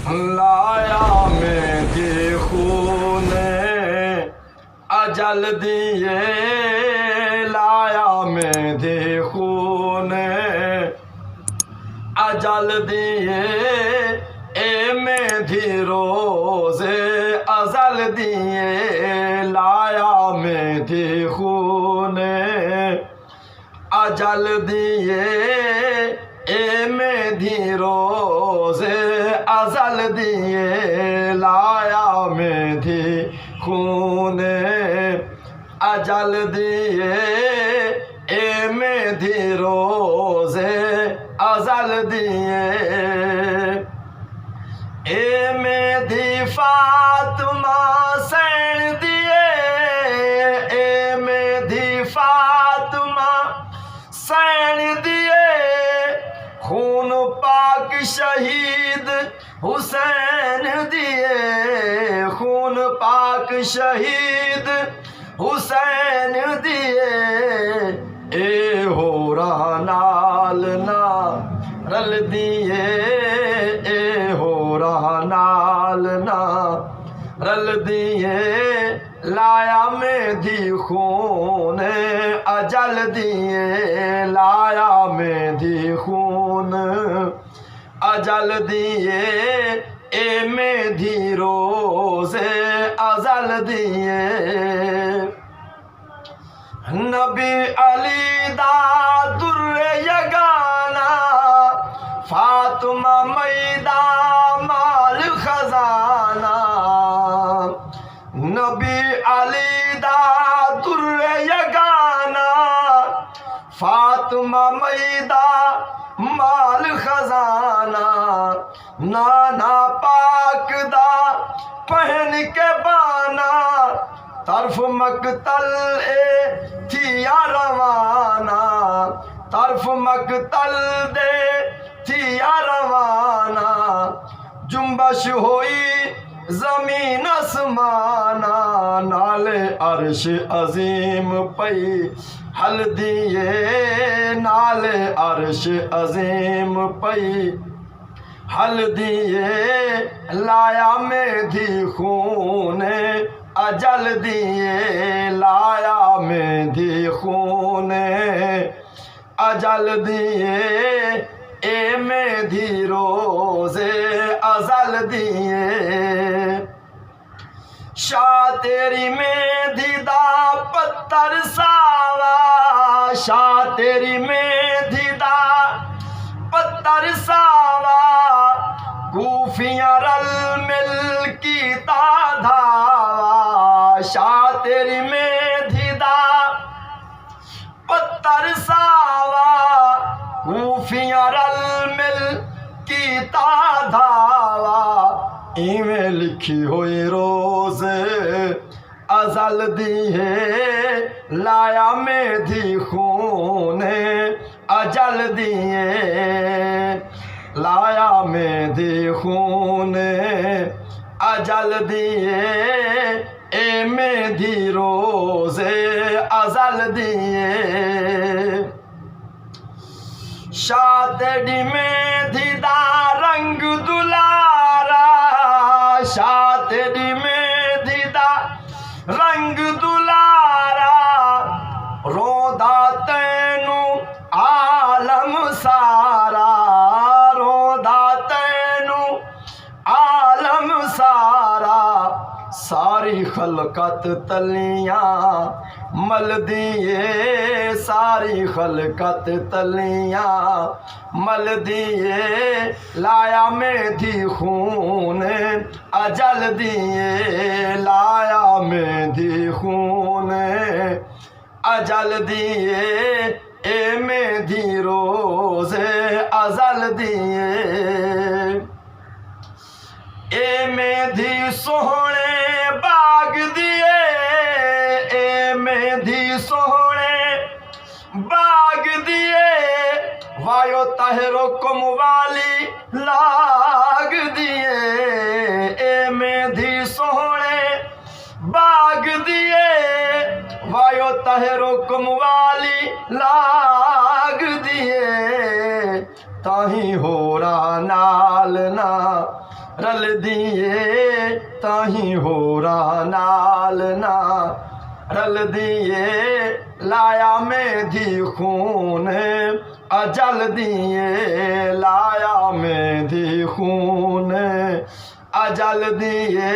लाया मेहदी खूने अजल दिए, लाया मेहदी खूने अजल दिए, ए मेहदी रोज़े अजल दिए, लाया मेहदी खूने अजल दिए, ए मेहदी रोज़े अजल दिए, लाया मेहदी खूने अजल दिए, ए मेहदी रोज़े अजल दिए। ए मेहदी फातिमा सैन दिए, ए मेहदी फातिमा सैन दिए, खून पाक शहीद हुसैन दिए, खून पाक शहीद हुसैन दिए, ए होरा नाल ना रल दिए, ए होरा नाल ना रल दिए, लाया मेहदी खून अजल दिए, लाया मेहदी खून अजल दिए, ए मेहदी रोज़े अजल दिए। नबी अली दा दुर्रे यगाना, फातिमा मैदा माल खजाना, नबी अली दा दुर्रे यगाना, फातिमा मैदा माल खजाना, नाना पाक दा पहन के बाना, तरफ मकतल ए थिया रवाना, तरफ मकतल दे थिया रवाना, जुम्बश होई जमीन आसमाना, नाले अर्श अजीम पई हल दिए, नाले अर्श अजीम पई हल दिए, लाया मेहदी खून अजल दिए, लाया मेहदी खून अजल दिए, ए मेहदी रोज़े अजल दिए। शाह तेरी मेहदी दा पत्थर सावा, शाह तेरी मेहदी दा पत्थर सावा, कूफियां रल मिल की धावा, शाह तेरी मेहदी दा पत्थर सावा, कूफियां रल मिल की धावा, इवें लिखी हुई रोज़ अजल दिए, लाया मेहदी खून अजल दिए, लाया मेहदी खून अजल दिए, ए मेहदी रोज़े अजल दिए। शाह तेरी मेहदी दा रंग दुलारा, शाह तेरी मेहदी दा रंग दुलारा, रोदा तैनू आलम सारा, रोदा तैनू आलम सारा, सारी खलकत तलियां मल दिए, सारी खलकत तलियां मल दिए, लाया मेहदी खून अजल दिए, लाया मेहदी खून अजल दिए, ए मेहदी रोज़े अजल दिए। ए मेहदी सोहने बाग दिए, ए मेहदी सोहने बाग दिए, वायो तहरो कुम वाली लाग दिए, ए मेहदी सोहने बाग दिए, वायो तहरो कुम वाली लाग दिए, ताही होरा नाल नाल ना रलदी ए ताही होरा नाल ना रलदी ए लाया मेंधी खून अजल दिए लाया मेंधी खून अजल दिए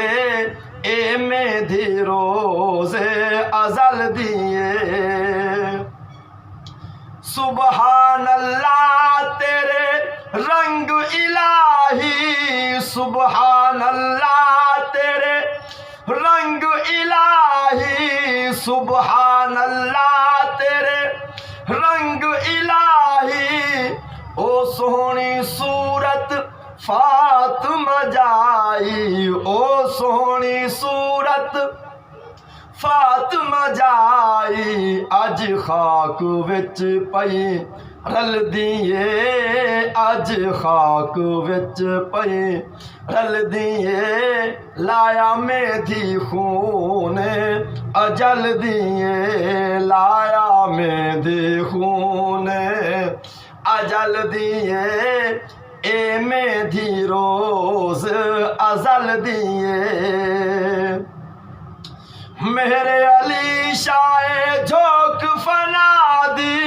ए मेंधी रोज़े अजल दिए। सुबहान अल्लाह तेरे रंग इलाही सुबहान अल्लाह तेरे रंग इलाही सुबहान अल्लाह तेरे रंग इलाही। ओ सोहनी सूरत फातिमा जाई ओ सोहनी सूरत फातिमा जाई अज खाक विच पई रलदी ए अज खाक विच पई रलदी ए लाया मेंधी खून अजल दिए लाया मेंधी खून अजल दिए ए मेंधी रोज़ अजल दिए। मेरे अली शाह झोंक फना दी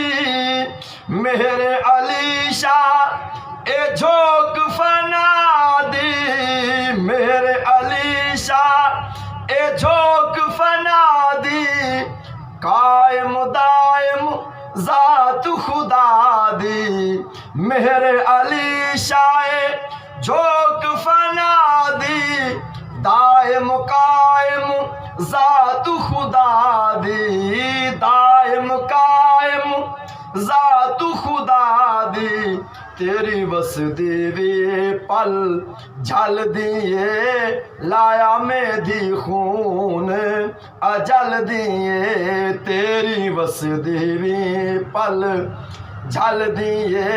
मेरे अली शाह ए झोंक फना दी मेरे अली शाह ए झोंक फना दी कायम दायम जात खुदा दी मेरे अली शाह झोंक फना दी दायम कायम जात खुदा दी दायम कायम जात खुदा दी। तेरी बस देवी पल झल दिए लाया मेंधी खून अजल दिए तेरी बस देवी पल झल दिए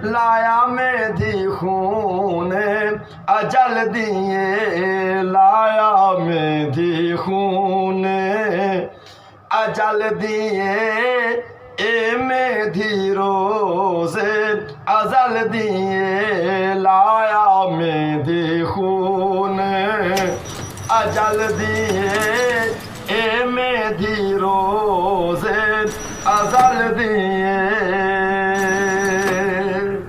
लाया मेंधी खून अजल दिए लाया मेंधी खून अजल दिए ए मेंधी रोज़े अजल दिए लाया मेंधी खून अजल दिए ए मेंधी रोज़े